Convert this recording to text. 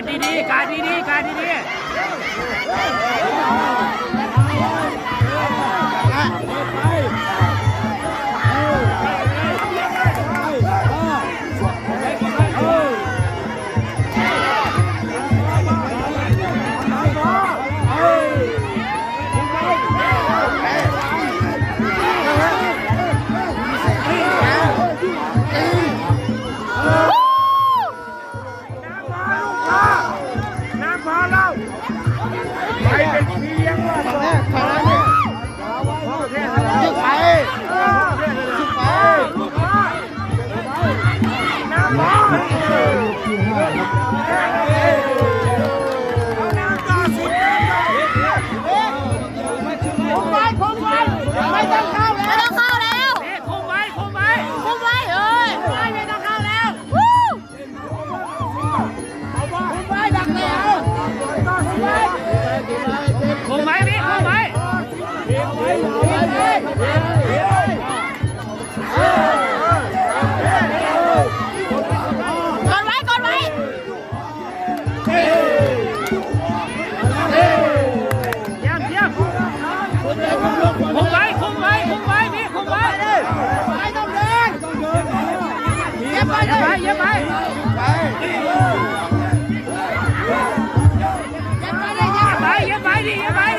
การดีๆการดีๆการดีๆคงไหมพี่คงไหมกดไว้กดไว้เยี่ยมเยี่ยมคงไว้คงไว้คงไว้พี่คงไว้ไม่ต้องเดินเยี่ยมไปเยี่ยมไปเยี่ยมไปเยี่ยมไปดิเยี่ยมไป